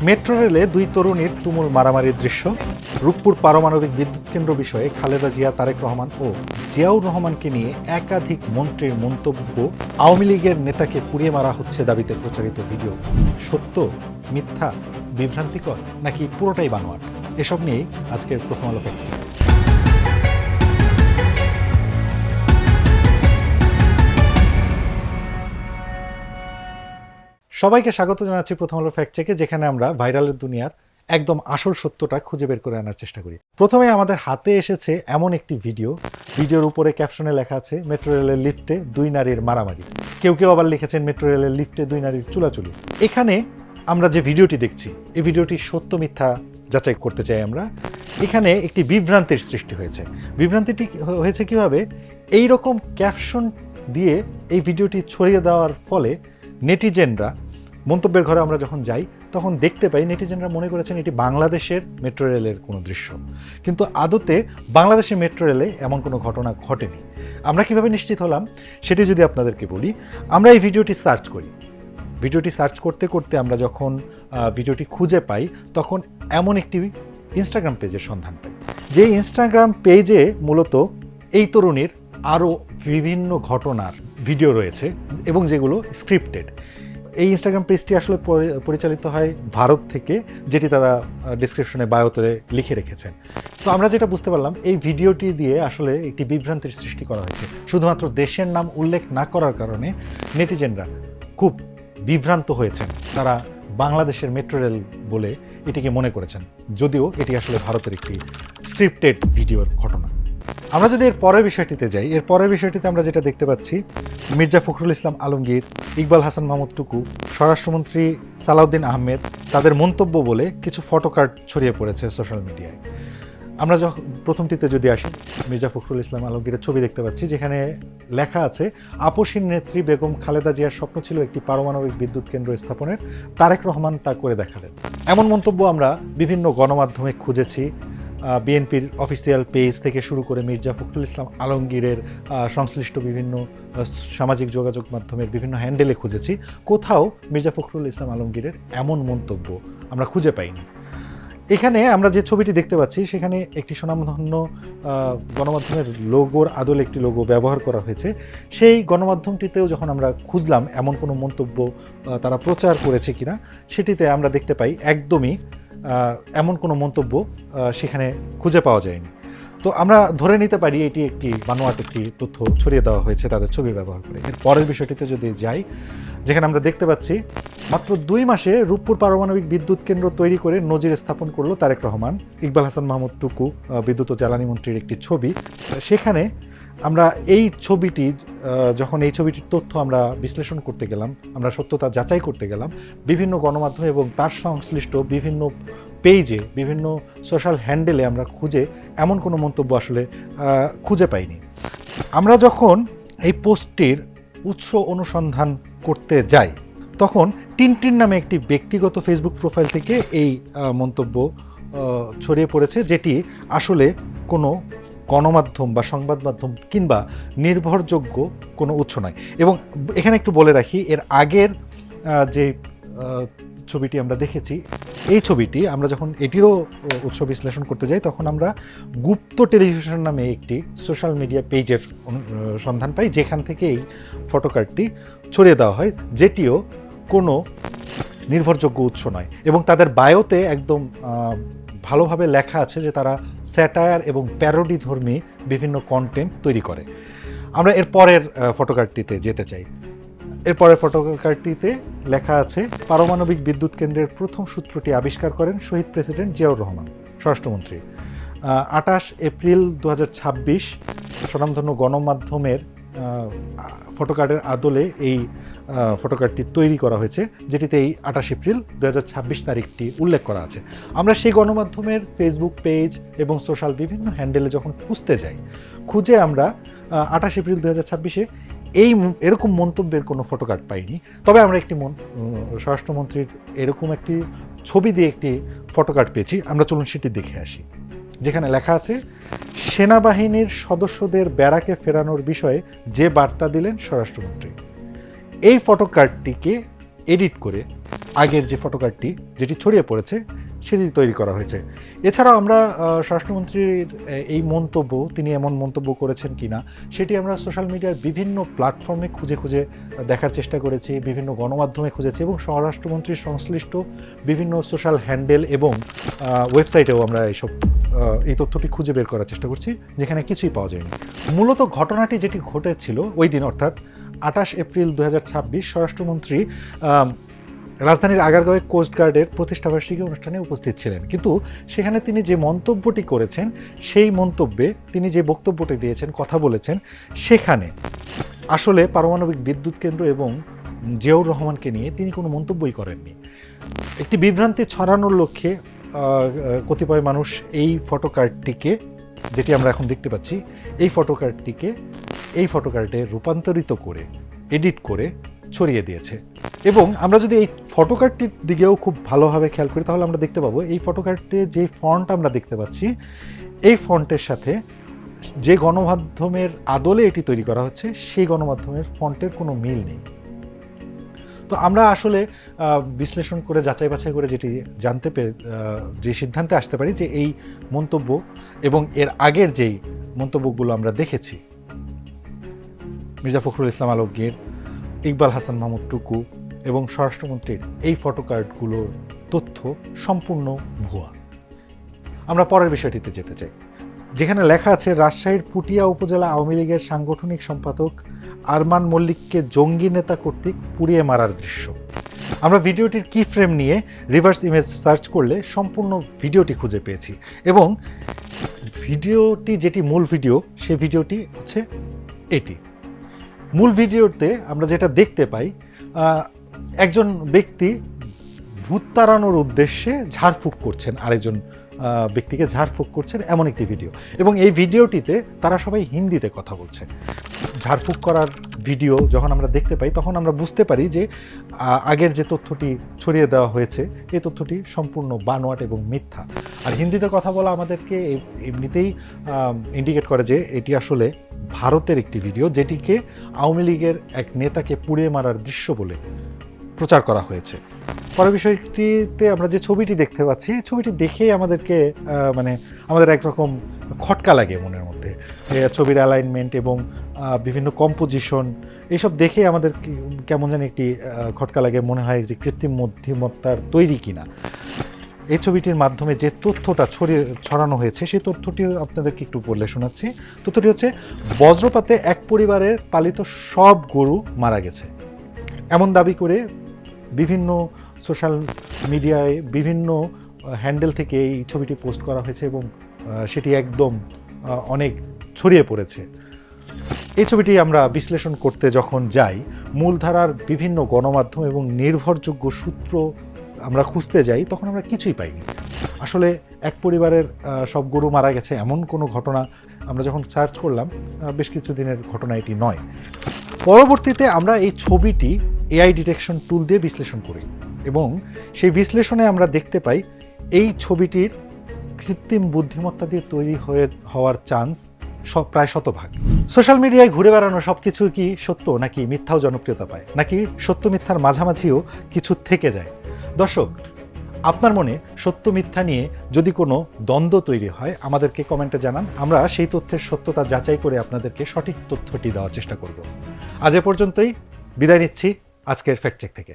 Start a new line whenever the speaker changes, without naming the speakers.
Metro রেলে দুই তরুণীর তুমুল মারামারির দৃশ্য, রূপপুর পারমাণবিক বিদ্যুৎ কেন্দ্র বিষয়ে খালেদা জিয়া, তারেক রহমান ও জিয়াউর রহমানকে নিয়ে একাধিক মন্ত্রীর মন্তব্য, আওয়ামী লীগের নেতাকে পুড়িয়ে মারা হচ্ছে দাবিতে প্রচারিত ভিডিও সত্য, মিথ্যা, বিভ্রান্তিকর নাকি পুরোটাই বানোয়াট, এসব নিয়েই আজকের প্রথম আলো ফ্যাক্ট চেক। সবাইকে স্বাগত জানাচ্ছি প্রথম আলো ফ্যাক্ট চেকে, যেখানে আমরা ভাইরালের দুনিয়ার একদম আসল সত্যটা খুঁজে বের করে আনার চেষ্টা করি। প্রথমে আমাদের হাতে এসেছে এমন একটি ভিডিওর উপরে ক্যাপশনে লেখা আছে মেট্রো রেলের লিফটে দুই নারীর মারামারি। কেউ কেউ আবার লিখেছেন মেট্রো রেলের লিফটে দুই নারীর চুলাচুলি। এখানে আমরা যে ভিডিওটি দেখছি, এই ভিডিওটি সত্য মিথ্যা যাচাই করতে চাই আমরা। এখানে একটি বিভ্রান্তির সৃষ্টি হয়েছে। বিভ্রান্তিটি হয়েছে কিভাবে? এই রকম ক্যাপশন দিয়ে এই ভিডিওটি ছড়িয়ে দেওয়ার ফলে নেটিজেনরা, মন্তব্যের ঘরে আমরা যখন যাই তখন দেখতে পাই নেটিজেনরা মনে করেছেন এটি বাংলাদেশের মেট্রো রেলের কোনো দৃশ্য, কিন্তু আদতে বাংলাদেশের মেট্রো রেলে এমন কোনো ঘটনা ঘটেনি। আমরা কিভাবে নিশ্চিত হলাম সেটি যদি আপনাদেরকে বলি, আমরা এই ভিডিওটি সার্চ করি। ভিডিওটি সার্চ করতে করতে আমরা যখন ভিডিওটি খুঁজে পাই তখন এমন একটি ইনস্টাগ্রাম পেজের সন্ধান পাই, যে ইনস্টাগ্রাম পেজে মূলত এই তরুণীর আরও বিভিন্ন ঘটনার ভিডিও রয়েছে এবং যেগুলো স্ক্রিপ্টেড। এই ইনস্টাগ্রাম পেজটি আসলে পরিচালিত হয় ভারত থেকে, যেটি তারা ডিসক্রিপশনে বায়োতে লিখে রেখেছেন। তো আমরা যেটা বুঝতে পারলাম, এই ভিডিওটি দিয়ে আসলে একটি বিভ্রান্তির সৃষ্টি করা হয়েছে। শুধুমাত্র দেশের নাম উল্লেখ না করার কারণে নেটিজেনরা খুব বিভ্রান্ত হয়েছেন। তারা বাংলাদেশের মেট্রো রেল বলে এটিকে মনে করেছেন, যদিও এটি আসলে ভারতের একটি স্ক্রিপ্টেড ভিডিওর ঘটনা। আমরা যদি এর পরের বিষয়টিতে যাই, এর পরের বিষয়টিতে আমরা যেটা দেখতে পাচ্ছি, মির্জা ফখরুল ইসলাম আলমগীর, ইকবাল হাসান মাহমুদ টুকু, স্বরাষ্ট্রমন্ত্রী সালাউদ্দিন আহমেদ, তাদের মন্তব্য বলে কিছু ফটোকার্ড ছড়িয়ে পড়েছে সোশ্যাল মিডিয়ায়। আমরা যখন প্রথমটিতে যদি আসি, মির্জা ফখরুল ইসলাম আলমগীরের ছবি দেখতে পাচ্ছি, যেখানে লেখা আছে আপসীর নেত্রী বেগম খালেদা জিয়ার স্বপ্ন ছিল একটি পারমাণবিক বিদ্যুৎ কেন্দ্র স্থাপনের, তারেক রহমান তা করে দেখালেন। এমন মন্তব্য আমরা বিভিন্ন গণমাধ্যমে খুঁজেছি। বিএনপির অফিসিয়াল পেজ থেকে শুরু করে মির্জা ফখরুল ইসলাম আলমগীরের সংশ্লিষ্ট বিভিন্ন সামাজিক যোগাযোগ মাধ্যমের বিভিন্ন হ্যান্ডেলে খুঁজেছি। কোথাও মির্জা ফখরুল ইসলাম আলমগীরের এমন মন্তব্য আমরা খুঁজে পাইনি। এখানে আমরা যে ছবিটি দেখতে পাচ্ছি, সেখানে একটি স্বনামধন্য গণমাধ্যমের লোগোর আদলে একটি লোগো ব্যবহার করা হয়েছে। সেই গণমাধ্যমটিতেও যখন আমরা খুঁজলাম এমন কোনো মন্তব্য তারা প্রচার করেছে কিনা, সেটিতে আমরা দেখতে পাই একদমই এমন কোনো মন্তব্য সেখানে খুঁজে পাওয়া যায়নি। তো আমরা ধরে নিতে পারি এটি একটি বানোয়াট একটি তথ্য ছড়িয়ে দেওয়া হয়েছে তাদের ছবি ব্যবহার করে। এর পরের বিষয়টিতে যদি যাই, যেখানে আমরা দেখতে পাচ্ছি মাত্র 2 মাসে রূপপুর পারমাণবিক বিদ্যুৎ কেন্দ্র তৈরি করে নজির স্থাপন করলো তারেক রহমান। ইকবাল হাসান মাহমুদ টুকু, বিদ্যুৎ ও জ্বালানি মন্ত্রীর একটি ছবি। সেখানে আমরা এই ছবিটির তথ্য আমরা বিশ্লেষণ করতে গেলাম, আমরা সত্যতা যাচাই করতে গেলাম বিভিন্ন গণমাধ্যমে এবং তার সংশ্লিষ্ট বিভিন্ন পেজে, বিভিন্ন সোশ্যাল হ্যান্ডেলে আমরা খুঁজে এমন কোনো মন্তব্য আসলে খুঁজে পাইনি। আমরা যখন এই পোস্টটির উৎস অনুসন্ধান করতে যাই, তখন টিনটিন নামে একটি ব্যক্তিগত ফেসবুক প্রোফাইল থেকে এই মন্তব্য ছড়িয়ে পড়েছে, যেটি আসলে কোনো গণমাধ্যম বা সংবাদ মাধ্যম কিংবা নির্ভরযোগ্য কোনো উৎস নয়। এবং এখানে একটু বলে রাখি, এর আগের যে ছবিটি আমরা দেখেছি, এই ছবিটি আমরা যখন এটিরও উৎস বিশ্লেষণ করতে যাই, তখন আমরা গুপ্ত টেলিভিশন নামে একটি সোশ্যাল মিডিয়া পেজের সন্ধান পাই, যেখান থেকে এই ফটোকার্ডটি ছড়িয়ে দেওয়া হয়, যেটিও কোনো নির্ভরযোগ্য উৎস নয়। এবং তাদের বায়োতে একদম ভালোভাবে লেখা আছে যে তারা স্যাটায়ার এবং প্যারোডি ধর্মী বিভিন্ন কন্টেন্ট তৈরি করে। আমরা এর পরের ফটোকার্ডটিতে যেতে চাই। এরপরের ফটোকার্ডটিতে লেখা আছে পারমাণবিক বিদ্যুৎ কেন্দ্রের প্রথম সূত্রটি আবিষ্কার করেন শহীদ প্রেসিডেন্ট জিয়াউর রহমান, স্বরাষ্ট্রমন্ত্রী। 28 এপ্রিল 2026 স্বনামধন্য গণমাধ্যমের ফটোকার্ডের আদলে এই ফটোকার্ডটি তৈরি করা হয়েছে, যেটিতে এই 28 এপ্রিল 2026 তারিখটি উল্লেখ করা আছে। আমরা সেই গণমাধ্যমের ফেসবুক পেজ এবং সোশ্যাল বিভিন্ন হ্যান্ডেলে যখন খুঁজে আমরা 28 এপ্রিল 2026-এ এরকম মন্তব্যের কোনো ফটোকার্ড পাইনি। তবে আমরা একটি স্বরাষ্ট্রমন্ত্রীর এরকম একটি ছবি দিয়ে একটি ফটোকার্ড পেয়েছি। আমরা চলুন সেটি দেখে আসি, যেখানে লেখা আছে সেনাবাহিনীর সদস্যদের ব্যারাকে ফেরানোর বিষয়ে যে বার্তা দিলেন স্বরাষ্ট্রমন্ত্রী। এই ফটোকার্ডটিকে এডিট করে আগের যে ফটোকার্ডটি যেটি ছড়িয়ে পড়েছে সেটি তৈরি করা হয়েছে। এছাড়াও আমরা স্বরাষ্ট্রমন্ত্রীর এই মন্তব্য, তিনি এমন মন্তব্য করেছেন কিনা সেটি আমরা সোশ্যাল মিডিয়ার বিভিন্ন প্ল্যাটফর্মে খুঁজে খুঁজে দেখার চেষ্টা করেছি, বিভিন্ন গণমাধ্যমে খুঁজেছি এবং স্বরাষ্ট্রমন্ত্রীর সংশ্লিষ্ট বিভিন্ন সোশ্যাল হ্যান্ডেল এবং ওয়েবসাইটেও আমরা এই তথ্যটি খুঁজে বের করার চেষ্টা করছি, যেখানে কিছুই পাওয়া যায়নি। মূলত ঘটনাটি যেটি ঘটেছিল ওই দিন অর্থাৎ 28 এপ্রিল 2026 স্বরাষ্ট্রমন্ত্রী রাজধানীর আগারগাঁওয়ে কোস্টগার্ডের প্রতিষ্ঠাবার্ষিকী অনুষ্ঠানে উপস্থিত ছিলেন, কিন্তু সেখানে তিনি যে মন্তব্যটি করেছেন সেই মন্তব্যে তিনি যে বক্তব্যটি দিয়েছেন, কথা বলেছেন, সেখানে আসলে পারমাণবিক বিদ্যুৎ কেন্দ্র এবং জিয়াউর রহমানকে নিয়ে তিনি কোনো মন্তব্যই করেননি। একটি বিভ্রান্তি ছড়ানোর লক্ষ্যে কতিপয় মানুষ এই ফটোকার্ডটিকে, যেটি আমরা এখন দেখতে পাচ্ছি, এই ফটোকার্ডে রূপান্তরিত করে, এডিট করে ছড়িয়ে দিয়েছে। এবং আমরা যদি এই ফটোকার্ডটির দিকেও খুব ভালোভাবে খেয়াল করি তাহলে আমরা দেখতে পাবো এই ফটোকার্ডে যে ফন্ট আমরা দেখতে পাচ্ছি এই ফন্টের সাথে যে গণমাধ্যমের আদলে এটি তৈরি করা হচ্ছে সেই গণমাধ্যমের ফন্টের কোনো মিল নেই। তো আমরা আসলে বিশ্লেষণ করে যাচাই বাছাই করে যেটি জানতে পেরে যে সিদ্ধান্তে আসতে পারি যে এই মন্তব্য এবং এর আগের যেই মন্তব্যগুলো আমরা দেখেছি, মির্জা ফখরুল ইসলাম আলমগীর, ইকবাল হাসান মাহমুদ টুকু এবং স্বরাষ্ট্রমন্ত্রীর এই ফটোকার্ডগুলোর তথ্য সম্পূর্ণ ভুয়া। আমরা পরের বিষয়টিতে যেতে চাই, যেখানে লেখা আছে রাজশাহীর পুটিয়া উপজেলা আওয়ামী লীগের সাংগঠনিক সম্পাদক আরমান মল্লিককে জঙ্গি নেতা কর্তৃক পুড়িয়ে মারার দৃশ্য। আমরা ভিডিওটির কি ফ্রেম নিয়ে রিভার্স ইমেজ সার্চ করলে সম্পূর্ণ ভিডিওটি খুঁজে পেয়েছি এবং ভিডিওটি যেটি মূল ভিডিও সেই ভিডিওটি হচ্ছে এটি। মূল ভিডিওতে আমরা যেটা দেখতে পাই একজন ব্যক্তি ভূত তাড়ানোর উদ্দেশ্যে ঝাড়ফুঁক করছেন, আরেকজন ব্যক্তিকে ঝাড়ফুঁক করছেন, এমন একটি ভিডিও। এবং এই ভিডিওটিতে তারা সবাই হিন্দিতে কথা বলছে। ঝাড়ফুঁক করার ভিডিও যখন আমরা দেখতে পাই তখন আমরা বুঝতে পারি যে আগের যে তথ্যটি ছড়িয়ে দেওয়া হয়েছে এই তথ্যটি সম্পূর্ণ বানোয়াট এবং মিথ্যা। আর হিন্দিতে কথা বলা আমাদেরকে এমনিতেই ইন্ডিকেট করে যে এটি আসলে ভারতের একটি ভিডিও, যেটিকে আওয়ামী লীগের এক নেতাকে পুড়িয়ে মারার দৃশ্য বলে প্রচার করা হয়েছে। পরের বিষয়টিতে আমরা যে ছবিটি দেখতে পাচ্ছি, ছবিটি দেখেই আমাদেরকে আমাদের একরকম খটকা লাগে মনের মধ্যে। ছবির অ্যালাইনমেন্ট এবং বিভিন্ন কম্পোজিশন এইসব দেখে আমাদের কেমন জানি একটি খটকা লাগে, মনে হয় যে কৃত্রিম বুদ্ধিমত্তার তৈরি কিনা। এই ছবিটির মাধ্যমে যে তথ্যটা ছড়ানো হয়েছে সেই তথ্যটিও আপনাদেরকে একটু বলে শোনাচ্ছি। তথ্যটি হচ্ছে বজ্রপাতে এক পরিবারের পালিত সব গরু মারা গেছে এমন দাবি করে বিভিন্ন সোশ্যাল মিডিয়ায় বিভিন্ন হ্যান্ডেল থেকে এই ছবিটি পোস্ট করা হয়েছে এবং সেটি একদম অনেক ছড়িয়ে পড়েছে। এই ছবিটি আমরা বিশ্লেষণ করতে যখন যাই, মূলধারার বিভিন্ন গণমাধ্যম এবং নির্ভরযোগ্য সূত্র আমরা খুঁজতে যাই, তখন আমরা কিছুই পাইনি। আসলে এক পরিবারের সব গরু মারা গেছে এমন কোনো ঘটনা আমরা যখন সার্চ করলাম, বেশ কিছু দিনের ঘটনা এটি নয়। পরবর্তীতে আমরা এই ছবিটি এআই ডিটেকশন টুল দিয়ে বিশ্লেষণ করি এবং সেই বিশ্লেষণে আমরা দেখতে পাই এই ছবিটির কৃত্রিম বুদ্ধিমত্তা দিয়ে তৈরি হওয়ার চান্স প্রায় 100%। সোশ্যাল মিডিয়ায় ঘুরে বেড়ানো সব কিছু কি সত্য, নাকি মিথ্যাও জনপ্রিয়তা পায়, নাকি সত্য মিথ্যার মাঝামাঝিও কিছু থেকে যায়? দর্শক, আপনার মনে সত্য মিথ্যা নিয়ে যদি কোনো দ্বন্দ্ব তৈরি হয় আমাদেরকে কমেন্টে জানান, আমরা সেই তথ্যের সত্যতা যাচাই করে আপনাদেরকে সঠিক তথ্যটি দেওয়ার চেষ্টা করব। আজ এ পর্যন্তই, বিদায় নিচ্ছি আজকের ফ্যাক্ট চেক থেকে।